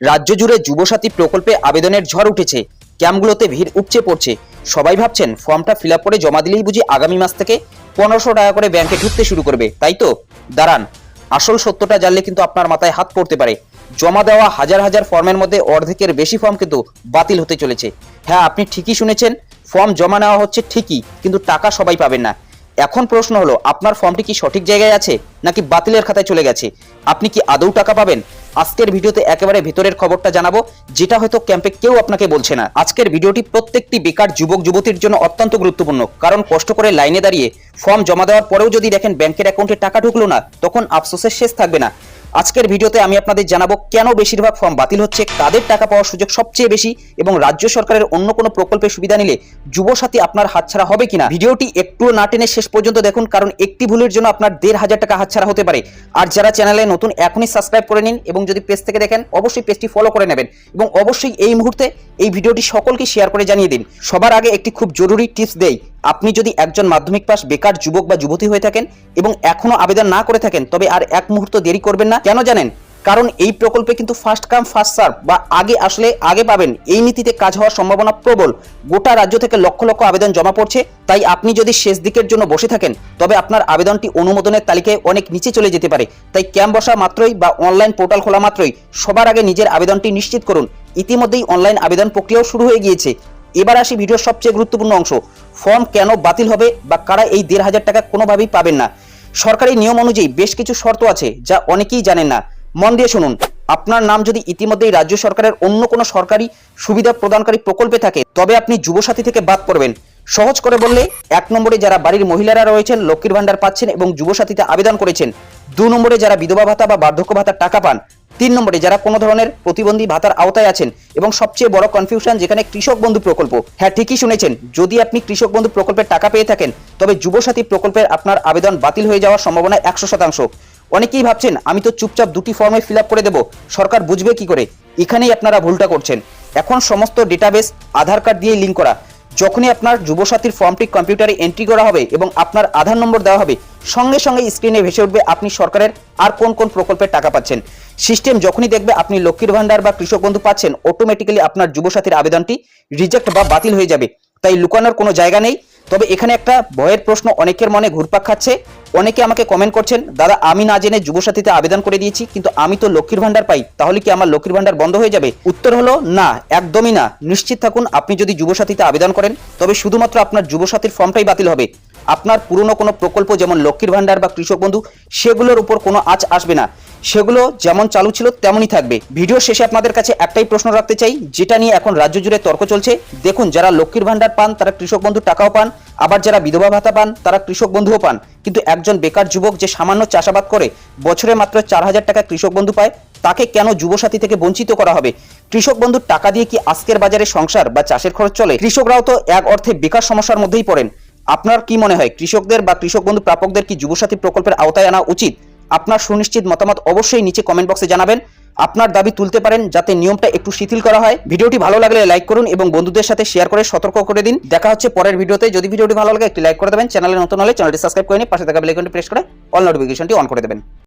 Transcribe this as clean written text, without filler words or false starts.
রাজ্য জুড়ে যুবসাথী প্রকল্পে আবেদনের ঝড় উঠেছে। ক্যাম্পগুলোতে ভিড় উপচে পড়ছে। সবাই ভাবছেন ফর্মটা ফিল আপ করে জমা দিলেই বুঝি আগামী মাস থেকে 1500 টাকা করে ব্যাংকে ঢুকতে শুরু করবে, তাই তো? দাঁড়ান, আসল সত্যটা জানলে কিন্তু আপনার মাথায় হাত পড়তে পারে। জমা দেওয়া হাজার হাজার ফর্মের মধ্যে অর্ধেকের বেশি ফর্ম কিন্তু বাতিল হতে চলেছে। হ্যাঁ, আপনি ঠিকই শুনেছেন, ফর্ম জমা নেওয়া হচ্ছে ঠিকই, কিন্তু টাকা সবাই পাবেন না। এখন প্রশ্ন হলো, আপনার ফর্মটি কি সঠিক জায়গায় আছে নাকি বাতিলের খাতায় চলে গেছে? আপনি কি আদৌ টাকা পাবেন? আজকের ভিডিওতে একেবারে ভিতরের খবরটা জানাবো, যেটা হয়তো ক্যাম্পে কেউ আপনাকে বলছে না। আজকের ভিডিওটি প্রত্যেকটি বেকার যুবক যুবতীর জন্য অত্যন্ত গুরুত্বপূর্ণ, কারণ কষ্ট করে লাইনে দাঁড়িয়ে ফর্ম জমা দেওয়ার পরেও যদি দেখেন ব্যাংকের অ্যাকাউন্টে টাকা ঢুকলো না, তখন আফসোসের শেষ থাকবে না। আজকের ভিডিওতে আমি আপনাদের জানাবো কেন বেশিরভাগ ফর্ম বাতিল হচ্ছে, কাদের টাকা পাওয়ার সুযোগ সবচেয়ে বেশি, এবং রাজ্য সরকারের অন্য কোনো প্রকল্পের সুবিধা নিলে যুবসাথী আপনার হাতছাড়া হবে কিনা। ভিডিওটি একটু না টেনে শেষ পর্যন্ত দেখুন, কারণ একটি ভুলের জন্য আপনার 1500 টাকা হাতছাড়া হতে পারে। আর যারা চ্যানেলে নতুন, এখনই সাবস্ক্রাইব করে নিন, এবং যদি পেজ থেকে দেখেন অবশ্যই পেজটি ফলো করে নেবেন, এবং অবশ্যই এই মুহূর্তে এই ভিডিওটি সকলকে শেয়ার করে জানিয়ে দিন। সবার আগে একটি খুব জরুরি টিপস দেই। আপনি যদি একজন মাধ্যমিক পাস বেকার যুবক বা যুবতী হয়ে থাকেন এবং এখনো আবেদন না করে থাকেন, তবে আর এক মুহূর্ত দেরি করবেন না। কেন জানেন? কারণ এই প্রকল্পে কিন্তু ফার্স্ট কাম ফার্স্ট সার্ভ বা আগে আসলে আগে পাবেন, এই নীতিতে কাজ হওয়ার সম্ভাবনা প্রবল। গোটা রাজ্য থেকে লক্ষ লক্ষ আবেদন জমা পড়ছে, তাই আপনি যদি শেষ দিকের জন্য বসে থাকেন, তবে আপনার আবেদনটি অনুমোদনের তালিকায় অনেক নিচে চলে যেতে পারে। তাই ক্যাম্প বসা মাত্রই বা অনলাইন পোর্টাল খোলা মাত্রই সবার আগে নিজের আবেদনটি নিশ্চিত করুন। ইতিমধ্যেই অনলাইন আবেদন প্রক্রিয়াও শুরু হয়ে গিয়েছে। এবার আসি ভিডিওর সবচেয়ে গুরুত্বপূর্ণ অংশ, ফর্ম কেন বাতিল হবে বা কারা এই 1500 টাকা কোনোভাবেই পাবেন না। সরকারি নিয়ম অনুযায়ী বেশ কিছু শর্ত আছে, যা অনেকেই জানেন না। মন দিয়ে শুনুন। আপনার নাম যদি ইতিমধ্যেই রাজ্য সরকারের অন্য কোনো সরকারি সুবিধা প্রদানকারী প্রকল্পে থাকে, তবে আপনি যুবসাথী থেকে বাদ পড়বেন। সহজ করে বললে, 1 নম্বরে যারা বাড়ির মহিলারা রয়েছেন, লক্ষ্মীর ভান্ডার পাচ্ছেন এবং যুবসাথীতে আবেদন করেছেন। 2 নম্বরে যারা বিধবা ভাতা বা বার্ধক্য ভাতার টাকা পান। 3 নম্বরে যারা কোনো ধরনের প্রতিবন্ধী ভাতার আওতায় আছেন, এবং সবচেয়ে বড় কনফিউশন যেখানে কৃষক বন্ধু প্রকল্প। হ্যাঁ, ঠিকই শুনেছেন, যদি আপনি কৃষক বন্ধু প্রকল্পের টাকা পেয়ে থাকেন, তবে যুবসাথী প্রকল্পের আপনার আবেদন বাতিল হয়ে যাওয়ার সম্ভাবনা 100%। অনেকেই ভাবছেন আমি তো চুপচাপ 2টি ফর্মে ফিল আপ করে দেবো, সরকার বুঝবে কি করে? এখানেই আপনারা ভুলটা করছেন। এখন সমস্ত ডেটাবেস আধার কার্ড দিয়ে লিঙ্ক করা। যখনই আপনার যুবসাথীর ফর্মটি কম্পিউটারে এন্ট্রি করা হবে এবং আপনার আধার নম্বর দেওয়া হবে, সঙ্গে সঙ্গে স্ক্রিনে ভেসে উঠবে আপনি সরকারের আর কোন কোন প্রকল্পের টাকা পাচ্ছেন। সিস্টেম যখনই দেখবে আপনি লক্ষ্মীর ভান্ডার বা কৃষক বন্ধু পাচ্ছেন, অটোমেটিক্যালি আপনার যুবসাথীর আবেদনটি রিজেক্ট বা বাতিল হয়ে যাবে। তাই লুকানোর কোনো জায়গা নেই। তবে এখানে একটা ভয়ের প্রশ্ন অনেকের মনে ঘুরপাক খাচ্ছে। অনেকে আমাকে কমেন্ট করছেন, দাদা আমি না জেনে যুবসাথীতে আবেদন করে দিয়েছি, কিন্তু আমি তো লক্ষ্মীর ভান্ডার পাই, তাহলে কি আমার লক্ষ্মীর ভান্ডার বন্ধ হয়ে যাবে? উত্তর হলো না, একদমই না। নিশ্চিত থাকুন, আপনি যদি যুবসাথীতে আবেদন করেন, তবে শুধুমাত্র আপনার যুবসাথীর ফর্মটাই বাতিল হবে। আপনার পুরনো কোনো প্রকল্প যেমন লক্ষ্মীর ভান্ডার বা কৃষক বন্ধু, সেগুলোর উপর কোনো আঁচ আসবে না। সেগুলো যেমন চালু ছিল তেমনই থাকবে। ভিডিও শেষে আপনাদের কাছে একটাই প্রশ্ন রাখতে চাই, যেটা নিয়ে এখন রাজ্য জুড়ে তর্ক চলছে। দেখুন, যারা লক্ষ্মীর ভান্ডার পান তারা কৃষক বন্ধুর টাকাও পান, আবার যারা বিধবা ভাতা পান তারা কৃষক বন্ধুও পান। কিন্তু একজন বেকার যুবক যে সামান্য চাষাবাদ করে বছরে মাত্র 4000 টাকা কৃষক বন্ধু পায়, তাকে কেন যুবসাথী থেকে বঞ্চিত করা হবে? কৃষক বন্ধুর টাকা দিয়ে কি আজকের বাজারে সংসার বা চাষের খরচ চলে? কৃষকরাও তো এক অর্থে বেকার সমস্যার মধ্যেই পড়েন। আপনার কি মনে হয়, কৃষকদের বা কৃষক বন্ধু প্রাপকদের কি যুবসাথী প্রকল্পের আওতায় আনা উচিত? আপনার সুনিশ্চিত মতামত অবশ্যই নিচে কমেন্ট বক্সে জানাবেন। আপনার দাবি তুলতে পারেন যাতে নিয়মটা একটু শিথিল করা হয়। ভিডিওটি ভালো লাগলে লাইক করুন এবং বন্ধুদের সাথে শেয়ার করে সতর্ক করে দিন। দেখা হচ্ছে পরের ভিডিওতে। যদি ভিডিওটি ভালো লাগে একটি লাইক করে দেবেন, চ্যানেলে নতুন হলে চ্যানেলটি সাবস্ক্রাইব করে নিন, পাশে থাকা বেল আইকনটি প্রেস করে অল নোটিফিকেশনটি অন করে দেবেন।